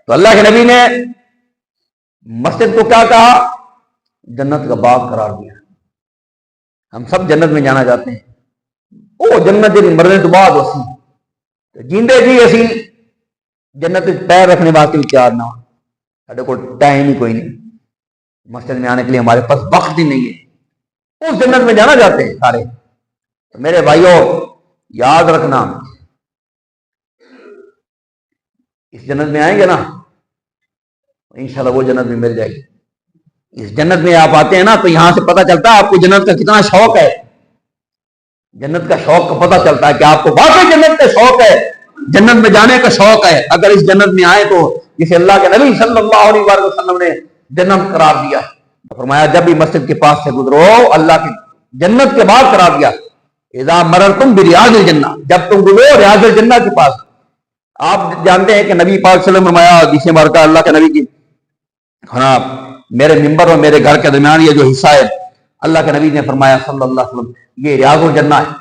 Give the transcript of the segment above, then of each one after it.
تو اللہ کے نبی نے مسجد کو کیا کہا؟ جنت کا باغ قرار دیا۔ ہم سب جنت میں جانا چاہتے ہیں، وہ جنت جی مرنے تو بعد اسی جیندے جی اسی جنت پیر رکھنے واسطے بھی تیار نہ ہو، سارے کو ٹائم ہی کوئی نہیں، مسجد میں آنے کے لیے ہمارے پاس وقت ہی نہیں ہے، اس جنت میں جانا چاہتے ہیں سارے۔ تو میرے بھائیوں یاد رکھنا، اس جنت میں آئیں گے نا انشاءاللہ وہ جنت میں مل جائے گی۔ اس جنت میں آپ آتے ہیں نا تو یہاں سے پتہ چلتا ہے آپ کو جنت کا کتنا شوق ہے، جنت کا شوق کا پتہ چلتا ہے کہ آپ کو واقعی جنت کا شوق ہے، جنت میں جانے کا شوق ہے۔ اگر اس جنت میں آئے تو جسے اللہ کے نبی صلی اللہ علیہ وآلہ وسلم نے جنت قرار دیا، فرمایا جب بھی مسجد کے پاس سے گزرو اللہ کی جنت کے بعد قرار دیا، اذا مررتم بریاض الجنہ، جب تم گزرو ریاض الجنہ کے پاس۔ آپ جانتے ہیں کہ نبی پاک صلی اللہ علیہ وسلم نے فرمایا جسے مرتا اللہ کے نبی کی ہاں میرے ممبر اور میرے گھر کے درمیان یہ جو حصہ ہے، اللہ کے نبی نے فرمایا صلی اللہ علیہ وسلم یہ ریاض الجنہ ہے،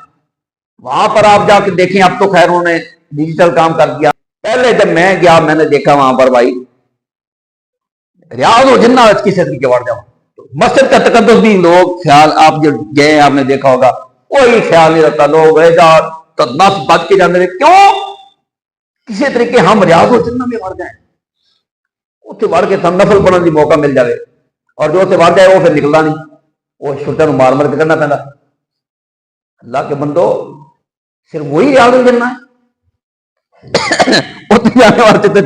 وہاں پر آپ جا کے دیکھیں۔ اب تو خیر انہوں نے ڈیجیٹل کام کر دیا، پہلے جب میں گیا میں نے دیکھا وہاں پر بھائی ریاض الجنہ کی صدقے کے بڑھ جاؤ۔ مسجد کا تقدس بھی لوگ خیال، آپ جو گئے آپ نے دیکھا ہوگا کوئی خیال نہیں رکھتا، لوگ نس بچ کے جانے کیوں کسی طریقے ہم ریاض الجنہ میں بڑھ جائیں، اتنے بڑھ کے تم نفل پڑھنے کی موقع مل جائے، اور جو اتنے بڑھ جائے وہ پھر نکلنا نہیں، وہ چھوٹے مار مار کے کرنا پہنا۔ اللہ کے بندو صرف وہی ریاض الجنہ ہے، اتنے جانے واسطے تو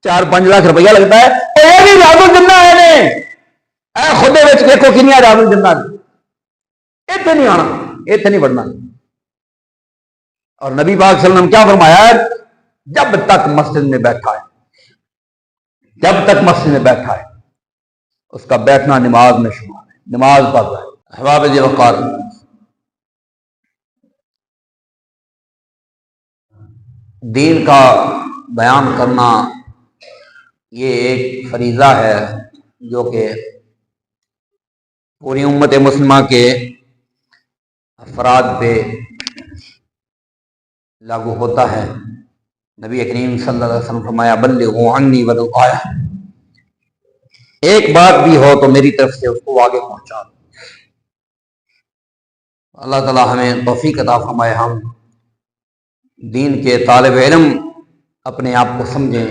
4-5 لاکھ روپیہ لگتا ہے، یہ بھی ریاض الجنہ ہے، اے خود دیکھو کنیا ریاض الجنہ اتنے نہیں آنا، اتنے نہیں بڑھنا۔ اور نبی پاک صلی اللہ علیہ وسلم کیا فرمایا ہے؟ جب تک مسجد میں بیٹھا ہے، جب تک مسجد میں بیٹھا ہے اس کا بیٹھنا نماز میں شمار ہے، نماز پڑھ رہا ہے۔ احباب ذی وقار، دین کا بیان کرنا یہ ایک فریضہ ہے جو کہ پوری امت مسلمہ کے افراد پہ لاگو ہوتا ہے۔ نبی کریم صلی اللہ علیہ وسلم فرمایا بلغوا عنی ولو آیہ، ایک بات بھی ہو تو میری طرف سے اس کو آگے پہنچا دو۔ اللہ تعالی ہمیں توفیق عطا فرمائے، ہم دین کے طالب علم اپنے آپ کو سمجھیں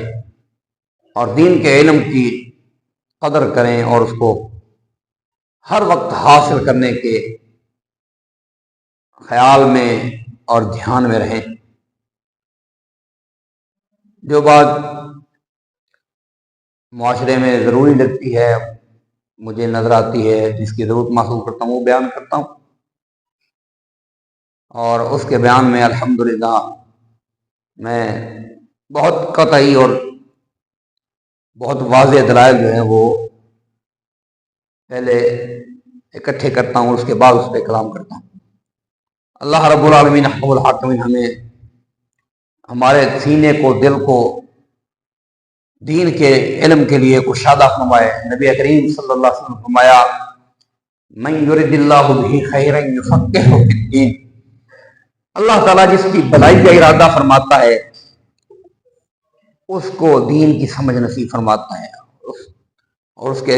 اور دین کے علم کی قدر کریں اور اس کو ہر وقت حاصل کرنے کے خیال میں اور دھیان میں رہیں۔ جو بات معاشرے میں ضروری لگتی ہے، مجھے نظر آتی ہے، جس کی ضرورت محسوس کرتا ہوں وہ بیان کرتا ہوں، اور اس کے بیان میں الحمدللہ میں بہت قطعی اور بہت واضح دلائل جو ہیں وہ پہلے اکٹھے کرتا ہوں، اس کے بعد اس پہ کلام کرتا ہوں۔ اللہ رب العالمین احکم الحاکمین ہمیں ہمارے سینے کو، دل کو دین کے علم کے لیے کشادہ فرمائے۔ نبی کریم صلی اللہ علیہ وسلم فرمایا من یرد اللہ بہ خیرا یفقہہ فی الدین، اللہ تعالیٰ جس کی بھلائی کا ارادہ فرماتا ہے اس کو دین کی سمجھ نصیب فرماتا ہے، اور اس کے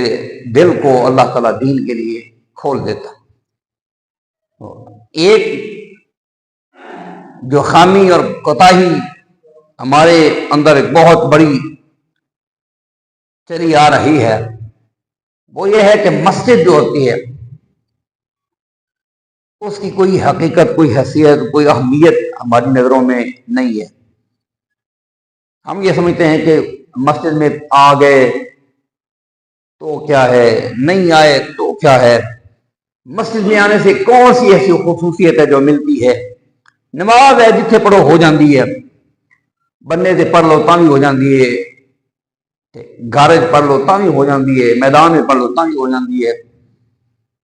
دل کو اللہ تعالیٰ دین کے لیے کھول دیتا ہے۔ ایک جو خامی اور کوتاہی ہمارے اندر ایک بہت بڑی چلی آ رہی ہے وہ یہ ہے کہ مسجد جو ہوتی ہے اس کی کوئی حقیقت، کوئی حیثیت، کوئی اہمیت ہماری نظروں میں نہیں ہے۔ ہم یہ سمجھتے ہیں کہ مسجد میں آ گئے تو کیا ہے، نہیں آئے تو کیا ہے، مسجد میں آنے سے کون سی ایسی خصوصیت ہے جو ملتی ہے؟ نماز ہے جتنے پڑھو ہو جاندی ہے، بننے سے پڑھ لو تاں بھی ہو جاندی ہے، گھر پڑھ لو تاں بھی ہو جاندی ہے، میدان میں پڑھ لو تاں بھی ہو جاندی ہے۔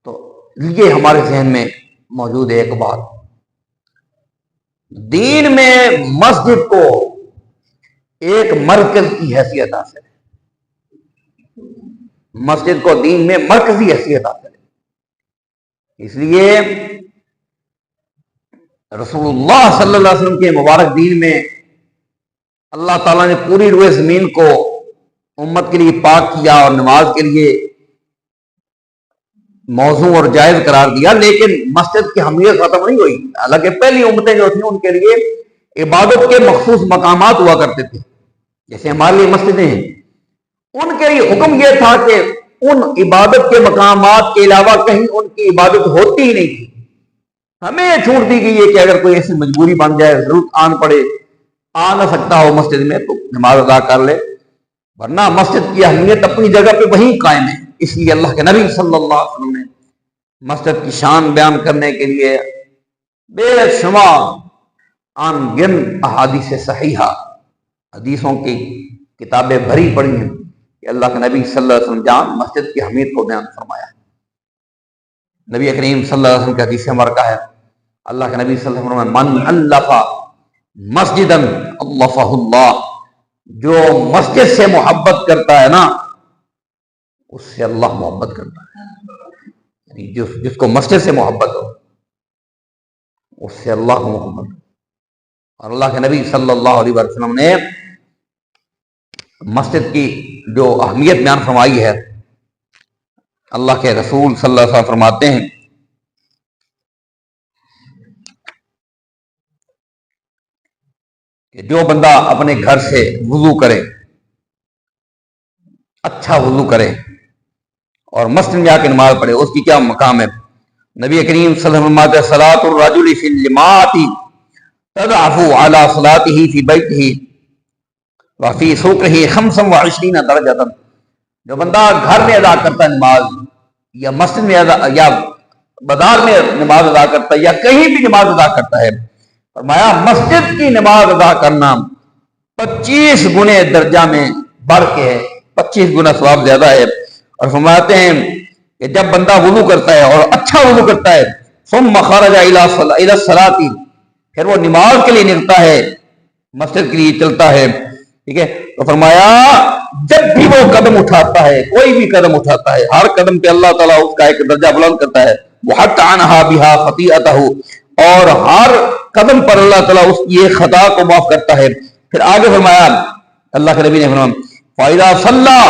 تو یہ ہمارے ذہن میں موجود ہے ایک بات، دین میں مسجد کو ایک مرکز کی حیثیت حاصل ہے، مسجد کو دین میں مرکزی حیثیت حاصل ہے۔ اس لیے رسول اللہ صلی اللہ علیہ وسلم کے مبارک دین میں اللہ تعالیٰ نے پوری روئے زمین کو امت کے لیے پاک کیا اور نماز کے لیے موزوں اور جائز قرار دیا، لیکن مسجد کی اہمیت ختم نہیں ہوئی۔ حالانکہ پہلی امتیں جو تھیں ان کے لیے عبادت کے مخصوص مقامات ہوا کرتے تھے، جیسے ہمارے لیے مسجدیں ہیں، ان کے لیے حکم یہ تھا کہ ان عبادت کے مقامات کے علاوہ کہیں ان کی عبادت ہوتی ہی نہیں تھی۔ ہمیں یہ چھوٹ دی گئی ہے کہ اگر کوئی ایسی مجبوری بن جائے، ضرورت آن پڑے، آ نہ سکتا ہو مسجد میں، تو نماز ادا کر لے، ورنہ مسجد کی اہمیت اپنی جگہ پہ وہیں قائم ہے۔ اس لیے اللہ کے نبی صلی اللہ علیہ وسلم نے مسجد کی شان بیان کرنے کے لیے بے شمار ان گن احادیث صحیحہ، حدیثوں کی کتابیں بھری پڑی ہیں کہ اللہ کے نبی صلی اللہ علیہ وسلم جان مسجد کی اہمیت کو بیان فرمایا۔ نبی کریم صلی اللہ علیہ وسلم کی حدیث مبارکہ ہے، اللہ کے نبی صلی اللہ علیہ وسلم من الف مسجدا الفہ اللہ، جو مسجد سے محبت کرتا ہے نا اس سے اللہ محبت کرتا ہے، یعنی جس کو مسجد سے محبت ہو اس سے اللہ کو محبت۔ اور اللہ کے نبی صلی اللہ علیہ وسلم نے مسجد کی جو اہمیت بیان فرمائی ہے، اللہ کے رسول صلی اللہ علیہ وسلم فرماتے ہیں کہ جو بندہ اپنے گھر سے وضو کرے، اچھا وضو کرے اور مسجد میں آ کے نماز پڑھے، اس کی کیا مقام ہے؟ نبی کریم صلی اللہ علیہ وسلم فرماتے ہیں صلاۃ الرجل فی الجماعۃ تضعف علی صلاته فی بیتہ وفی سوقہ 25 درجۃ، جو بندہ گھر میں ادا کرتا ہے نماز، یا مسجد میں یا بازار میں نماز ادا کرتا ہے، یا کہیں بھی نماز ادا کرتا ہے، فرمایا مسجد کی نماز ادا کرنا 25 گنے درجہ میں بڑھ کے ہے، 25 گنا ثواب زیادہ ہے۔ اور فرماتے ہیں کہ جب بندہ وضو کرتا ہے اور اچھا وضو کرتا ہے، ثم خرج الی الصلاۃ، پھر وہ نماز کے لیے نکلتا ہے، مسجد کے لیے چلتا ہے، ٹھیک ہے، تو فرمایا جب بھی وہ قدم اٹھاتا ہے، کوئی بھی قدم اٹھاتا ہے، ہر قدم پہ اللہ تعالیٰ اس کا ایک درجہ بلند کرتا ہے، وحط عنہا بہا خطیئتہ، اور ہر قدم پر اللہ تعالیٰ اس کی ایک خطا کو معاف کرتا ہے۔ پھر آگے فرمایا اللہ کے نبی نے فرمایا فَإِذَا صَلَّى،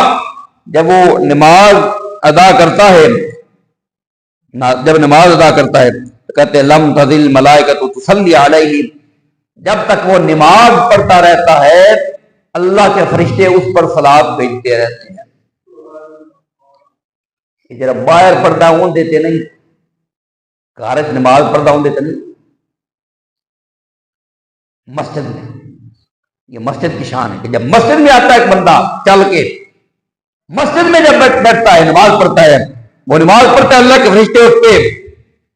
جب وہ نماز ادا کرتا ہے، جب نماز ادا کرتا ہے تو کہتے ہیں لم تزل ملائکۃ تصلی علیہ، جب تک وہ نماز پڑھتا رہتا ہے اللہ کے فرشتے اس پر صلوات بھیجتے رہتے ہیں۔ جب باہر پڑھتا ہوں دیتے نہیں، گھر نماز پڑھتا ہوں دیتے نہیں، مسجد میں، یہ مسجد کی شان ہے کہ جب مسجد میں آتا ہے ایک بندہ چل کے، مسجد میں جب بیٹھتا ہے نماز پڑھتا ہے، وہ نماز پڑھتا ہے اللہ کے فرشتے اس پہ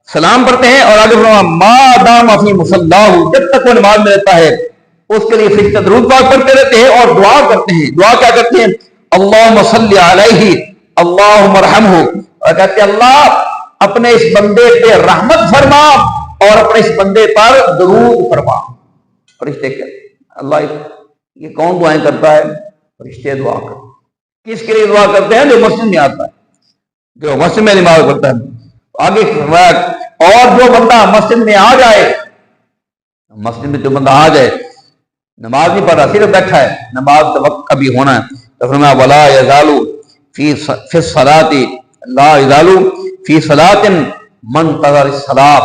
سلام پڑھتے ہیں، اور آگے فرمایا ما دام فی مصلاہ، جب تک وہ نماز میں رہتا ہے اس کے لیے فرشتے درود پاک پڑھتے رہتے ہیں اور دعا کرتے ہیں۔ دعا کیا کرتے ہیں؟ اللہم صلی علیہ اللہم ارحمہ، اور کہتے ہیں اللہ اپنے اس بندے پہ رحمت فرما اور اپنے اس بندے پر درود فرما۔ فرشتے کہتے ہیں اللہ یہ کون دعائیں کرتا ہے؟ فرشتے دعا کرتے ہیں۔ کس کے لیے دعا کرتے ہیں؟ جو مسجد میں آتا ہے، جو مسجد میں نماز پڑھتا ہے۔ آگے اور جو بندہ مسجد میں آ جائے، مسجد میں جو بندہ آ جائے، نماز نہیں پڑھ رہا، صرف بیٹھا ہے، نماز کا وقت ابھی ہونا ہے، تو فرمایا ولا یزال فی الصلاۃ، لا یزال فی صلاۃ منتظر الصلاۃ،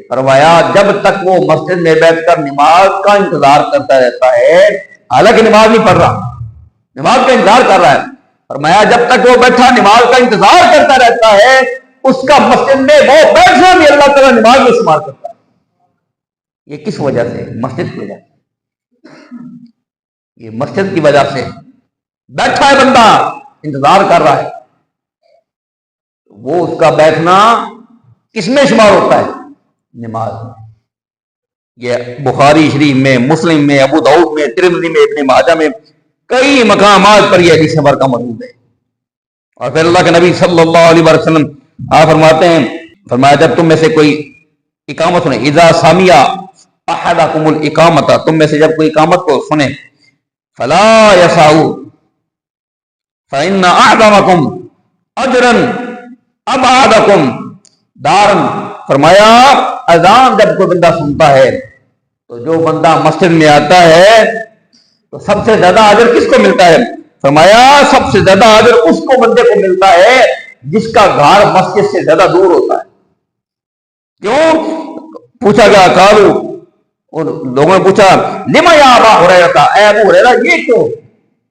فرمایا جب تک وہ مسجد میں بیٹھ کر نماز کا انتظار کرتا رہتا ہے، حالانکہ نماز نہیں پڑھ رہا، نماز کا انتظار کر رہا ہے، فرمایا جب تک وہ بیٹھا نماز کا انتظار کرتا رہتا ہے، اس کا مسجد میں وہ بیٹھنا بھی اللہ تعالیٰ نماز میں شمار کرتا ہے۔ یہ کس وجہ سے؟ مسجد کی وجہ سے، یہ مسجد کی وجہ سے بیٹھا ہے بندہ، انتظار کر رہا ہے، وہ اس کا بیٹھنا کس میں شمار ہوتا ہے؟ نماز میں۔ یہ بخاری شریف میں، مسلم میں، ابو داؤد میں، ترمذی میں، ابن ماجہ میں کئی مقامات پر یہ حدیث مبارکہ موجود ہے۔ اور پھر اللہ کے نبی صلی اللہ علیہ وسلم آپ فرماتے ہیں، فرمایا جب تم میں سے کوئی اقامت سنے، اذا سامیا احدکم الاقامت، تم میں سے جب کوئی اقامت کو سنے، فلا یسعوا فان اعظمکم اجرا ابعدکم دارا، فرمایا اذان جب کوئی بندہ سنتا ہے تو جو بندہ مسجد میں آتا ہے تو سب سے زیادہ اجر کس کو ملتا ہے؟ فرمایا سب سے زیادہ اجر اس کو بندے کو ملتا ہے جس کا گھر مسجد سے زیادہ دور ہوتا ہے. کیوں؟ پوچھا گیا قالو، اور لوگوں نے پوچھا لما یا ابا ہریرہ، اے ابو ہریرہ یہ کیوں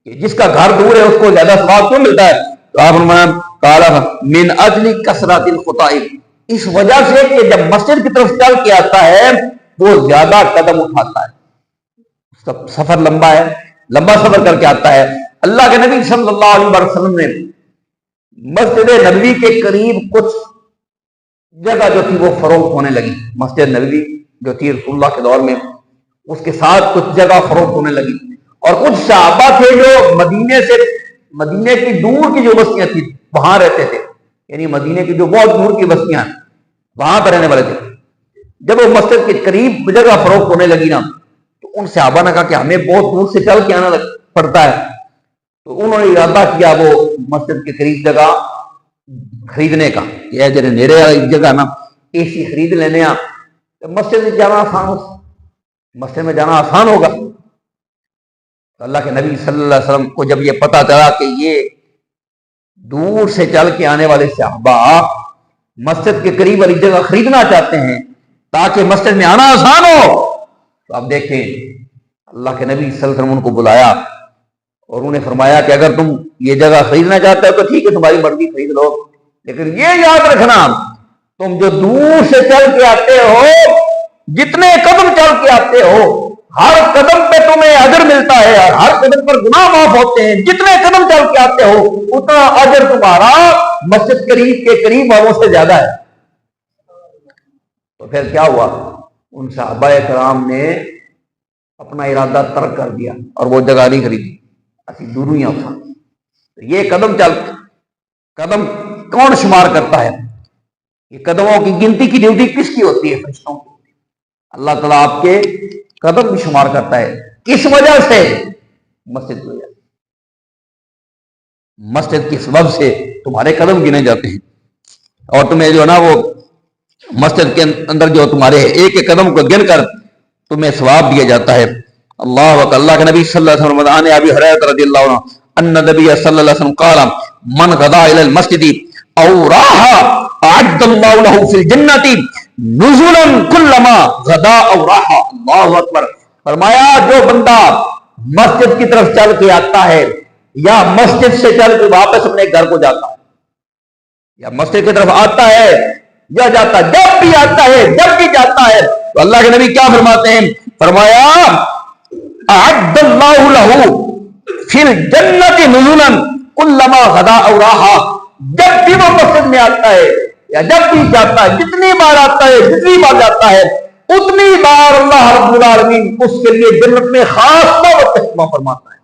کہ جس کا گھر دور ہے اس کو زیادہ ثواب کیوں ملتا ہے؟ تو آپ نے کہا من اجل کثرت الخطاء، اس وجہ سے کہ جب مسجد کی طرف چل کے آتا ہے وہ زیادہ قدم اٹھاتا ہے، اس کا سفر لمبا ہے، لمبا سفر کر کے آتا ہے. اللہ کے نبی صلی اللہ علیہ وسلم نے مسجد نبوی کے قریب کچھ جگہ جو تھی وہ فروخت ہونے لگی. مسجد نبوی جو تھی رسول اللہ کے دور میں، اس کے ساتھ کچھ جگہ فروخت ہونے لگی، اور کچھ صحابہ تھے جو مدینے کی دور کی جو بستیاں تھیں وہاں رہتے تھے، یعنی مدینے کی جو بہت دور کی بستیاں وہاں پر رہنے والے تھے. جب وہ مسجد کے قریب جگہ فروخت ہونے لگی نا تو ان صحابہ نے کہا کہ ہمیں بہت دور سے چل کے آنا پڑتا ہے، تو انہوں نے ارادہ کیا وہ مسجد کے قریب جگہ خریدنے کا کہ جڑے نیرے والی جگہ نا اے سی خرید لینے آ، مسجد میں جانا آسان ہو، مسجد میں جانا آسان ہوگا. تو اللہ کے نبی صلی اللہ علیہ وسلم کو جب یہ پتا چلا کہ یہ دور سے چل کے آنے والے صحابہ مسجد کے قریب والی جگہ خریدنا چاہتے ہیں تاکہ مسجد میں آنا آسان ہو، تو آپ دیکھیں اللہ کے نبی صلی اللہ علیہ وسلم ان کو بلایا اور انہیں فرمایا کہ اگر تم یہ جگہ خریدنا چاہتے ہو تو ٹھیک ہے تمہاری مرضی خرید لو، لیکن یہ یاد رکھنا تم جو دور سے چل کے آتے ہو، جتنے قدم چل کے آتے ہو ہر قدم پہ تمہیں اجر ملتا ہے اور ہر قدم پر گناہ معاف ہوتے ہیں. جتنے قدم چل کے آتے ہو اتنا اجر تمہارا مسجد قریب کے قریب والوں سے زیادہ ہے. تو پھر کیا ہوا؟ ان صحابہ کرام نے اپنا ارادہ ترک کر دیا اور وہ جگہ نہیں خریدی، اسی دوروں ہی آسان. یہ قدم کون شمار کرتا ہے؟ یہ قدموں کی گنتی کی ڈیوٹی کس کی ہوتی ہے؟ فرشتوں کی. اللہ تعالیٰ آپ کے قدم بھی شمار کرتا ہے. کس وجہ سے؟ مسجد کی وجہ سے. مسجد کے سبب سے تمہارے قدم گنے جاتے ہیں، اور تمہیں جو ہے نا وہ مسجد کے اندر جو تمہارے ایک ایک قدم کو گن کر تمہیں ثواب دیا جاتا ہے. اللہ وک اللہ کے نبی صلی اللہ علیہ وسلم عن ابی ہریرہ رضی اللہ عنہ ان نبی صلی اللہ علیہ وسلم قال من غدا الى المسجد او راح اعد اللہ له فی الجنۃ نزلا كلما غدا او راح. اللہ اکبر. فرمایا جو بندہ مسجد کی طرف چل کے آتا ہے یا مسجد سے چل کے واپس اپنے گھر کو جاتا ہے، یا مسجد کی طرف آتا ہے یا جاتا ہے، جب بھی آتا ہے جب بھی جاتا ہے، تو اللہ کے نبی کیا فرماتے ہیں؟ فرمایا اعد اللہ له فی الجنۃ نزلا کلما غدا او راح. جب بھی وہ مسجد میں آتا ہے یا جب بھی جاتا ہے، جتنی بار آتا ہے جتنی بار جاتا ہے اتنی بار اللہ رب العالمین اس کے لیے جنت میں خاص دعوت کا اہتمام فرماتا ہے.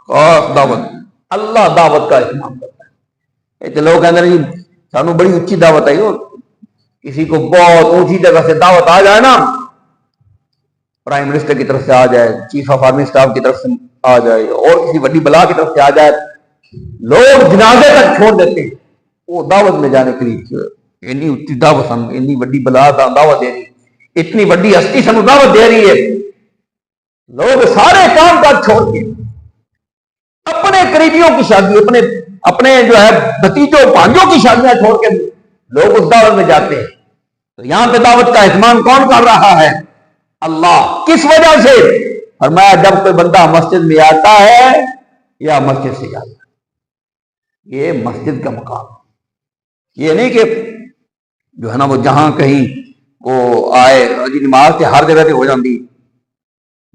خاص دعوت، اللہ دعوت کا اہتمام کرتا ہے. تو لوگ کہتے ہیں جی سانو بڑی اونچی دعوت آئی ہو، کسی کو بہت اونچی جگہ سے دعوت آ جائے نا، پرائم منسٹر کی طرف سے آ جائے، چیف آف آرمی اسٹاف کی طرف سے آ جائے، اور کسی بڑی بلا کی طرف سے آ جائے، لوگ جنازے تک چھوڑ دیتے ہیں وہ دعوت میں جانے کے لیے. اتنی اونچی دعوت سن، اتنی بڑی بلا دعوت دے رہی، اتنی بڑی ہستی سن دعوت دے رہی ہے. لوگ سارے کام کاج چھوڑ کے اپنے قریبیوں کی شادی، اپنے جو ہے بھتیجوں بھانجوں کی شادیاں چھوڑ کے لوگ اس دعوت میں جاتے ہیں. تو یہاں پہ دعوت کا اہتمام کون کر رہا ہے؟ اللہ. کس وجہ سے؟ فرمایا جب کوئی بندہ مسجد میں آتا ہے یا مسجد سے جاتا ہے. یہ مسجد کا مقام، یہ نہیں کہ جو ہے نا وہ جہاں کہیں وہ آئے جی نماز سے ہر جگہ پہ ہو جاتی.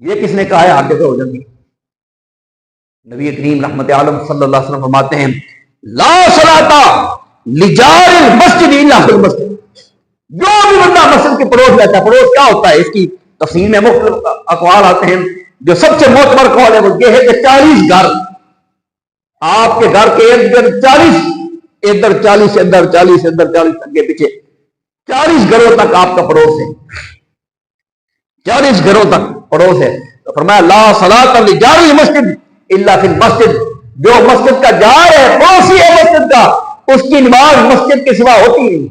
یہ کس نے کہا ہے ہر جگہ ہو جاتی؟ نبی کریم رحمت عالم صلی اللہ علیہ وسلم فرماتے ہیں لا صلاۃ لجار المسجد الا فی المسجد. جو بھی بندہ مسجد کے پڑوس رہتا ہے، پڑوس کیا ہوتا ہے اس کی تفسیر میں مختلف اقوال آتے ہیں. جو سب سے معتبر قول ہے وہ یہ ہے کہ 40 گھر آپ کے گھر کے ارد گرد 40 ادھر 40 ادھر 40 ادھر 40 اگے پیچھے 40 گھروں تک آپ کا پڑوس ہے، 40 گھروں تک پڑوس ہے. تو فرمایا لا صلاۃ لجار المسجد الا فی المسجد. جو مسجد کا جار ہے، پڑوسی ہے مسجد کا، اس کی نماز مسجد کے سوا ہوتی نہیں.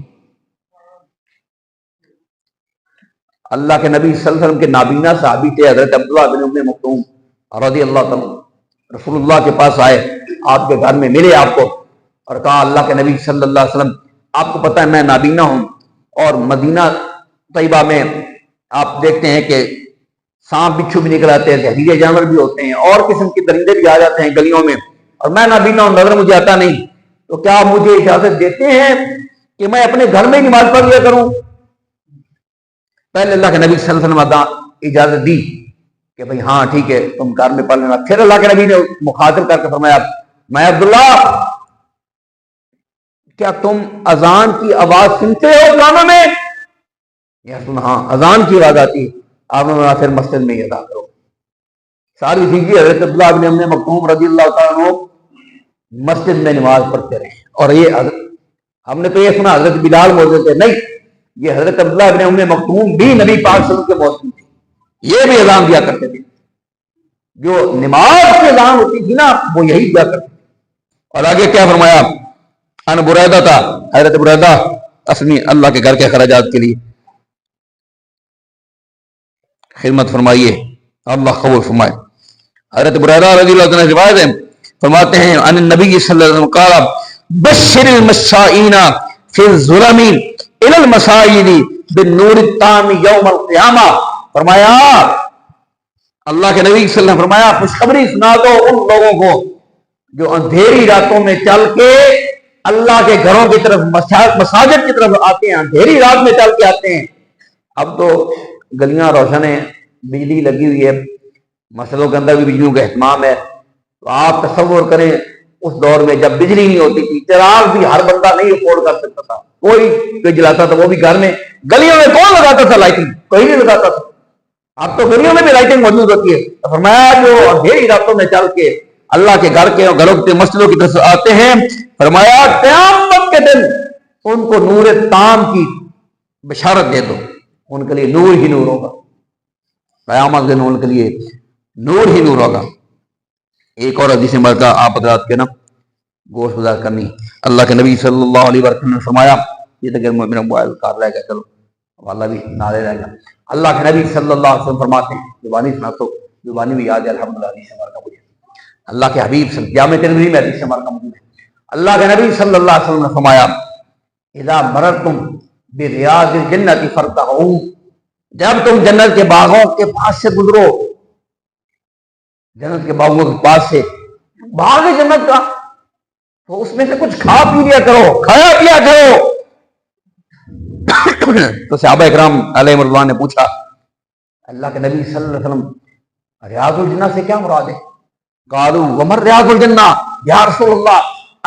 اللہ کے نبی صلی اللہ علیہ وسلم کے نابینا صحابی تھے حضرت عبداللہ بن ام مکتوم رضی اللہ تعالیٰ. رسول اللہ کے پاس آئے، آپ کے گھر میں ملے آپ کو، اور کہا اللہ کے نبی صلی اللہ علیہ وسلم آپ کو پتہ ہے میں نابینا ہوں، اور مدینہ طیبہ میں آپ دیکھتے ہیں کہ سانپ بچھو بھی نکل آتے ہیں، زہریلے جانور بھی ہوتے ہیں، اور قسم کے درندے بھی آ جاتے ہیں گلیوں میں، اور میں نابینا ہوں، نظر مجھے آتا نہیں، تو کیا آپ مجھے اجازت دیتے ہیں کہ میں اپنے گھر میں نماز پڑھ لیا کروں؟ پہلے اللہ کے نبی صلی اللہ علیہ وسلم اجازت دی کہ بھئی ہاں ٹھیک ہے تم گھر میں پڑھ لینا۔ پھر اللہ کے نبی نے مخاطب کر کے فرمایا میں عبداللہ کیا تم اذان کی آواز سنتے ہو کانوں میں؟ یا تم ہاں اذان کی آواز آتی ہے۔ آپ نے فرمایا پھر مسجد میں ہی ادا کرو۔ ساری زندگی حضرت عبداللہ بن ام مکتوم رضی اللہ تعالیٰ عنہ مسجد میں نماز پڑھتے رہے، اور یہ ہم نے تو یہ سنا حضرت بلال موجود تھے، نہیں، یہ حضرت عبداللہ بن ام مکتوم بھی نبی پاک صلی اللہ علیہ وسلم کے موجود تھے، یہ بھی اذان دیا کرتے تھے، جو نماز کی اذان ہوتی تھی نا وہ یہی دیا کرتے تھے۔ اور آگے کیا فرمایا؟ ان بریدہ تھا، حضرت بریدہ اپنی اللہ کے گھر کے اخراجات کے لیے خدمت فرمائیے، اللہ قبول فرمائے۔ حضرت بریدہ رضی اللہ عنہ روایت ہے، فرماتے ہیں ان النبی صلی اللہ علیہ وسلم قال بشر المشائین فی الظلم الی المساجد بالنور التام یوم القیامہ۔ فرمایا اللہ کے نبی صلی اللہ علیہ وسلم فرمایا خوشخبری سنا دو ان لوگوں کو جو اندھیری راتوں میں چل کے اللہ کے گھروں کی طرف مساجد کی طرف آتے ہیں، اندھیری رات میں چل کے آتے ہیں۔ اب تو گلیاں روشن ہیں، بجلی لگی ہوئی ہے، مسجدوں کے اندر بھی بجلیوں کا اہتمام ہے، تو آپ تصور کریں اس دور میں جب بجلی نہیں ہوتی تھی، چراغ بھی ہر بندہ نہیں افورڈ کر سکتا تھا، کوئی جلاتا تھا وہ بھی گھر میں، گلیوں میں کون لگاتا تھا لائٹنگ؟ کوئی نہیں لگاتا تھا۔ اب تو گلیوں میں بھی لائٹنگ موجود ہوتی ہے۔ فرمایا جو اندھیری راتوں میں چل کے اللہ کے گھر کے گھروں کے مسجدوں کی طرف آتے ہیں، فرمایا قیامت کے دن ان کو نور تام کی بشارت دے دو، ان کے لیے نور ہی نور ہوگا، قیامت کے دن ان کے لیے نور ہی نور ہوگا۔ ایک اور حدیث مرتا آپ حضرات کے نا گوشت گزار کرنی، اللہ کے نبی صلی اللہ علیہ وسلم نے فرمایا، یہ تو میرا موبائل کار رہ گیا، چلو والا بھی نارے رہ گیا۔ اللہ کے نبی صلی اللہ علیہ وسلم فرماتے ہیں، زبانی سنا تو زبانی بھی یاد ہے الحمدللہ، حدیث مبارکہ مجھے اللہ کے حبیب صلی اللہ علیہ وسلم میں حدیث مبارکہ موجود ہے۔ اللہ کے نبی صلی اللہ علیہ وسلم نے فرمایا اذا مررتم بریاض الجنۃ فارتعوا، جب تم جنت کے باغوں کے پاس سے گزرو، جنت کے باغوں کے پاس سے باغ جنت کا، تو اس میں سے کچھ کھا پی لیا کرو، کھایا پیا کرو۔ تو صحابہ اکرام علیہ رضوان نے پوچھا اللہ کے نبی صلی اللہ علیہ وسلم ریاض الجنہ سے کیا مراد ہے؟ قالوا ومن ریاض الجنہ یا رسول اللہ،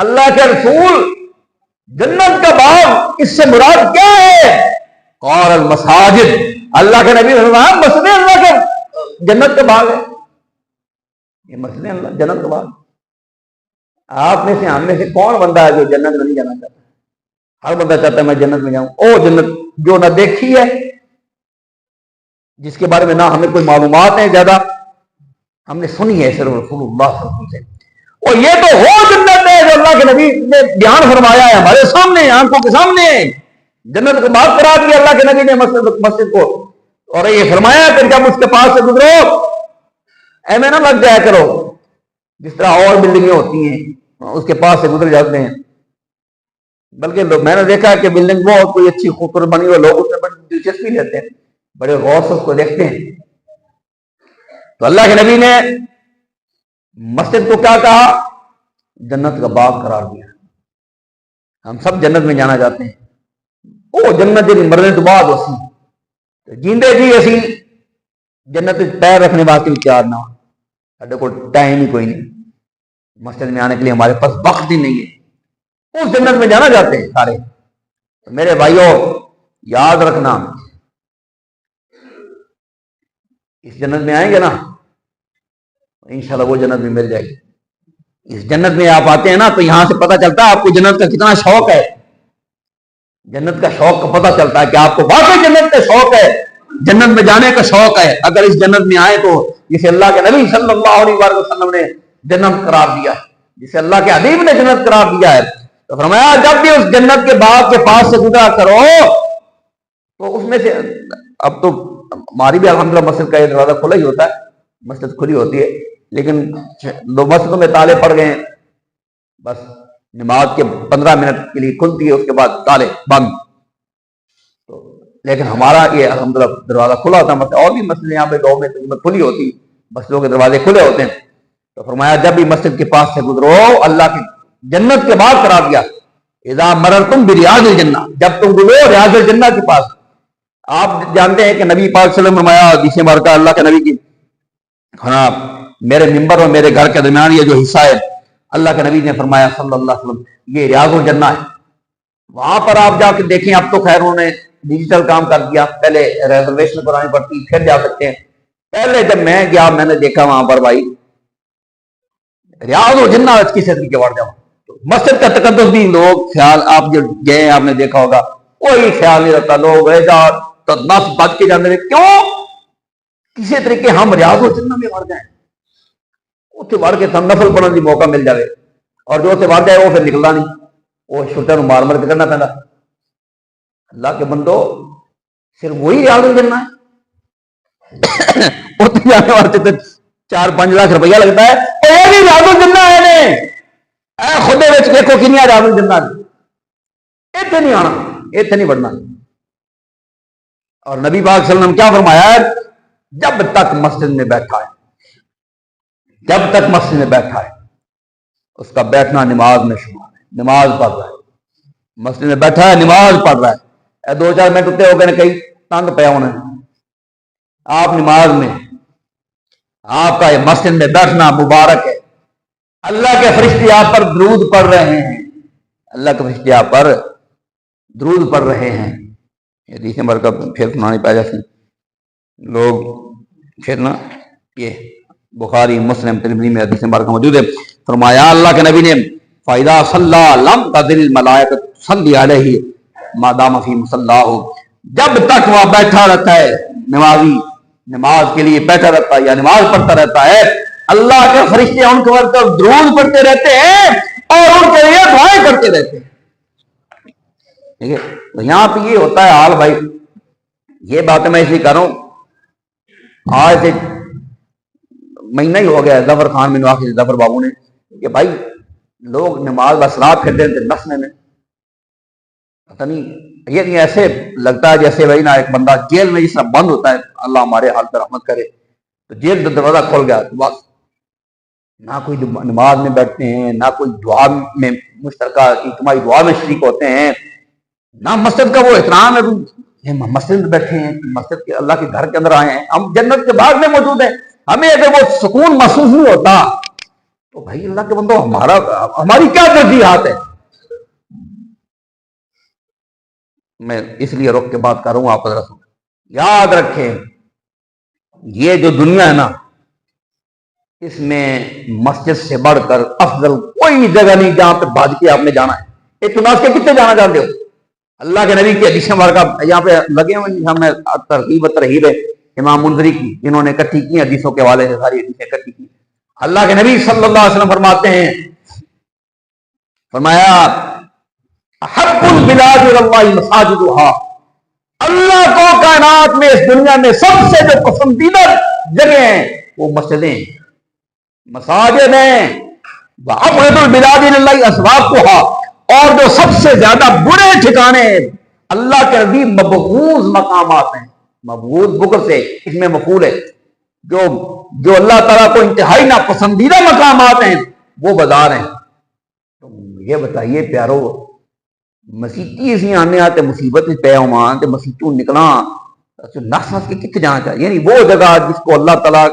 اللہ کے رسول جنت کا باغ اس سے مراد کیا ہے؟ قال المساجد، اللہ کے نبی صلی اللہ علیہ وسلم مسجد اللہ کے جنت کا باغ ہے، یہ مسجد اللہ جنت کا باغ۔ آپ میں سے ہم میں سے کون بندہ ہے جو جنت میں نہیں جانا چاہتا؟ ہر بندہ چاہتا ہے میں جنت میں جاؤں۔ او جنت جو نہ دیکھی ہے، جس کے بارے میں نہ ہمیں کوئی معلومات ہیں زیادہ، ہم نے سنی ہے صرف رسول اللہ صلی اللہ علیہ وسلم سے، اور یہ تو وہ جنت ہے جو اللہ کے نبی نے بیان فرمایا ہے ہمارے سامنے، آنکھوں کے سامنے، جنت کو بات کرا دی اللہ کے نبی نے مسجد کو، اور یہ فرمایا کہ جب اس کے پاس سے گزرو ایویں نہ لگ جایا کرو جس طرح اور بلڈنگیں ہوتی ہیں اس کے پاس سے گزر جاتے ہیں، بلکہ میں نے دیکھا ہے کہ بلڈنگ بہت کوئی اچھی خوبصورت بنی ہوئی، لوگ اس میں بڑی دلچسپی لیتے ہیں، بڑے غور سے اس کو دیکھتے ہیں۔ تو اللہ کے نبی نے مسجد کو کیا کہا؟ جنت کا باغ قرار دیا۔ ہم سب جنت میں جانا چاہتے ہیں، وہ جنت جی مرنے تو بعد اسی جیندے جی اسی جنت پیر رکھنے واسطے بھی تیار نہ ہو، سارے کو ٹائم ہی کوئی نہیں، مسجد میں آنے کے لیے ہمارے پاس وقت ہی نہیں ہے، اس جنت میں جانا چاہتے ہیں سارے۔ تو میرے بھائیوں یاد رکھنا، اس جنت میں آئیں گے نا انشاءاللہ وہ جنت بھی مل جائے گی۔ اس جنت میں آپ آتے ہیں نا تو یہاں سے پتہ چلتا ہے آپ کو جنت کا کتنا شوق ہے، جنت کا شوق کا پتہ چلتا ہے کہ آپ کو واقعی جنت کا شوق ہے، جنت میں جانے کا شوق ہے۔ اگر اس جنت میں آئے تو جسے اللہ کے نبی صلی اللہ علیہ وسلم نے جنت قرار دیا ہے، جسے اللہ کے حبیب نے جنت قرار دیا ہے، تو فرمایا جب بھی اس جنت کے باغ کے پاس سے گزرا کرو تو اس میں سے، اب تو ہماری بھی الحمدللہ مسجد کا یہ دروازہ کھلا ہی ہوتا ہے، مسجد کھلی ہوتی ہے، لیکن دو مسجدوں میں تالے پڑ گئے ہیں، بس نماز کے 15 منٹ کے لیے کھلتی ہے، اس کے بعد تالے بند. تو لیکن ہمارا یہ الحمدللہ دروازہ کھلا ہوتا ہے. اور بھی مسجد یہاں پہ گاؤں میں کھلی ہوتی، مسجدوں کے دروازے کھلے ہوتے ہیں. تو فرمایا جب بھی مسجد کے پاس سے گزرو، اللہ کی جنت کے بعد کرا دیا، اذا مررتم بریاض الجنہ، جب تم گزرو ریاض الجنہ کے پاس. آپ جانتے ہیں کہ نبی پاک صلی اللہ علیہ وسلم فرمایا حدیث مبارکہ اللہ کے نبی کی، ہاں میرے ممبر اور میرے گھر کے درمیان یہ جو حصہ ہے، اللہ کے نبی نے فرمایا صلی اللہ علیہ وسلم یہ ریاض الجنہ ہے. وہاں پر آپ جا کے دیکھیں. اب تو خیر انہوں نے ڈیجیٹل کام کر دیا، پہلے ریزرویشن کرانی پڑتی پھر جا سکتے ہیں. پہلے جب میں گیا میں نے دیکھا وہاں پر بھائی ریاض الجنہ کی صدقے کے بڑھ جاؤ. مسجد کا تقدس بھی لوگ خیال، آپ جو گئے آپ نے دیکھا ہوگا کوئی خیال نہیں رکھتا. لوگ نس بچ کے جانے کیوں کسی طریقے ہم ریاض الجنہ میں بڑھ جائیں، اتنے بڑھ کے نفل پڑھنے کی موقع مل جائے، اور جو اتنے بڑھ جائے وہ پھر نکلنا نہیں، وہ چھوٹے مار مار کے کرنا پہنا. اللہ کے بندو صرف وہی ریاض الجنہ ہے. اتنے جانے واسطے تو 4-5 لاکھ روپیہ لگتا ہے. یہ بھی ریاض الجنہ ہے. خود دیکھو کنیا ریاض الجنہ اتنے نہیں آنا، اتنے نہیں بڑھنا. اور نبی پاک صلی اللہ علیہ وسلم کیا فرمایا ہے؟ جب تک مسجد میں بیٹھا ہے، جب تک مسجد میں بیٹھا ہے، اس کا بیٹھنا نماز میں شمار ہے. نماز پڑھ رہا ہے، مسجد میں بیٹھا ہے، نماز پڑھ رہا ہے. 2-4 منٹ اتنے ہو گئے کئی تند پیا ہونا ہے. آپ نماز میں، آپ کا یہ مسجد میں بیٹھنا مبارک ہے. اللہ کے فرشتے آپ پر درود پڑھ رہے ہیں، اللہ کے فرشتے آپ پر درود پڑھ رہے ہیں. حدیث برکہ پھر سنانی پا جاتی لوگ پھر نا، یہ بخاری مسلم ترمذی میں حدیث برکہ موجود ہے. فرمایا اللہ کے نبی نے فائدہ صلی لم تزل الملائکۃ تصلی علیہ ما دام فی مصلاہ، جب تک وہ بیٹھا رہتا ہے، نمازی نماز کے لیے بیٹھا رہتا ہے یا نماز پڑھتا رہتا ہے، اللہ کے فرشتے ان کے اوپر درود پڑھتے رہتے ہیں اور ان کے لیے دعائیں کرتے رہتے ہیں. ٹھیک ہے، تو یہاں پہ یہ ہوتا ہے حال بھائی. یہ باتیں میں اس لیے کر رہا ہوں، آج سے مہینہ ہی ہو گیا ظفر خان بن واقعی ظفر بابو نے کہ بھائی لوگ نماز بسرات پھر دیں نسنے میں، پتہ نہیں یہ ایسے لگتا ہے جیسے بھائی نا ایک بندہ جیل میں جس طرح بند ہوتا ہے، اللہ ہمارے حال پر رحمت کرے. تو جیل کا دروازہ کھول گیا تو بس نہ کوئی نماز میں بیٹھتے ہیں، نہ کوئی دعا میں مشترکہ اجتماعی دعا میں شریک ہوتے ہیں، نہ مسجد کا وہ احترام ہے. مسجد میں بیٹھے ہیں، مسجد کے اللہ کے گھر کے اندر آئے ہیں، ہم جنت کے باغ میں موجود ہیں، ہمیں اگر وہ سکون محسوس نہیں ہوتا تو بھائی اللہ کے بندو ہماری کیا ترجیحات ہے. میں اس لیے رک کے بات کر رہا ہوں. آپ یاد رکھیں یہ جو دنیا ہے نا، اس میں مسجد سے بڑھ کر افضل کوئی جگہ نہیں جہاں پہ بھاج کے آپ نے جانا ہے. ایک نماز کے کتنے جانا چاہتے ہو؟ اللہ کے نبی کی حدیث مبارکہ یہاں پہ لگے ہوئے، ہم نے ترغیب و ترہیب امام منذری کی جنہوں نے اکٹھی کی حدیثوں کے حوالے سے ساری حدیثیں اکٹھی کی. اللہ کے نبی صلی اللہ علیہ وسلم فرماتے ہیں، فرمایا احب البلاد اللہ مساجدہا، اللہ کو کائنات میں اس دنیا میں سب سے جو پسندیدہ جگہ ہیں وہ مسجدیں ہیں، مساجد ہیں. وابغض البلاد اللہ اسواقہا، اور جو سب سے زیادہ برے ٹھکانے اللہ کے نبی مبغوض مقامات ہیں. مبغوض بغض سے اس میں مفعول ہے، جو اللہ تعالیٰ کو انتہائی ناپسندیدہ مقامات ہیں وہ بازار ہیں. تم یہ بتائیے پیارو، مسیحی اسی آنے آتے مصیبت پہ ہومان تے مسیحوں نکلا نس نس کے کتنے جانا چاہیے. یعنی وہ جگہ جس کو اللہ تعالیٰ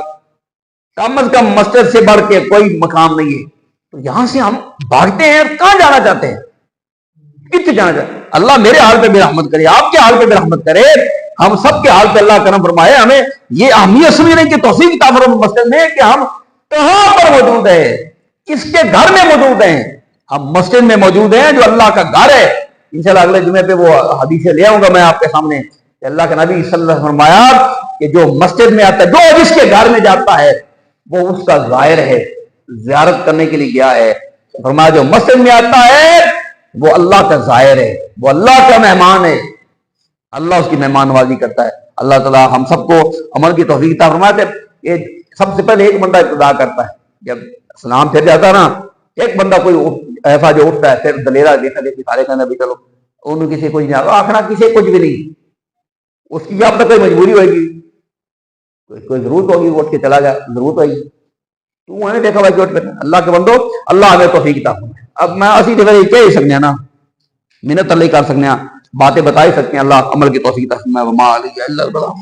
کم از کم مسجد سے بڑھ کے کوئی مقام نہیں ہے، تو یہاں سے ہم بھاگتے ہیں. کہاں جانا چاہتے ہیں؟ کتنے جانا چاہتے ہیں؟ اللہ میرے حال پہ بھی رحمت کرے، آپ کے حال پہ بھی رحمت کرے، ہم سب کے حال پہ اللہ کرم فرمائے. ہمیں یہ اہمیت سمجھنے کی توفیق عطا فرمائے مسجد میں کہ ہم کہاں پر موجود ہیں، کس کے گھر میں موجود ہیں. ہم مسجد میں موجود ہیں جو اللہ کا گھر ہے. انشاءاللہ اگلے جمعے پہ وہ حدیثیں لے آؤں گا میں آپ کے سامنے کہ اللہ کے نبی صلی اللہ علیہ وسلم فرمایا کہ جو مسجد میں آتا ہے، جو جس کے گھر میں جاتا ہے وہ اس کا زائر ہے، زیارت کرنے کے لیے گیا ہے. فرمایا جو مسجد میں آتا ہے وہ اللہ کا زائر ہے، وہ اللہ کا مہمان ہے، اللہ اس کی مہمان نوازی کرتا ہے. اللہ تعالیٰ ہم سب کو عمل کی توفیق عطا فرمائے. سب سے پہلے ایک بندہ ابتدا کرتا ہے، جب سلام پھر جاتا نا ایک بندہ کوئی ایسا جو اٹھتا ہے، پھر دلیرا دیکھا دیکھی سارے کہنا بھی چلو انہوں کسی کچھ نہیں آخنا، کسی کچھ بھی نہیں، اس کی اب تک کوئی مجبوری ہوئے گی، کوئی ضرورت ہوگی، وہ اٹھ کے چلا گیا، ضرورت ہوگی تو میں نے دیکھا بھائی چوٹ پہ اللہ کے بندو اللہ ہمیں توفیق عطا فرمائے۔ اب میں اسی دفعہ کہہ ہی سکنے نا، محنت اللہ کر سکنے، باتیں بتا ہی سکتے ہیں، اللہ عمل کی توفیق عطا فرمائے۔ وما علیہ الا البلاغ۔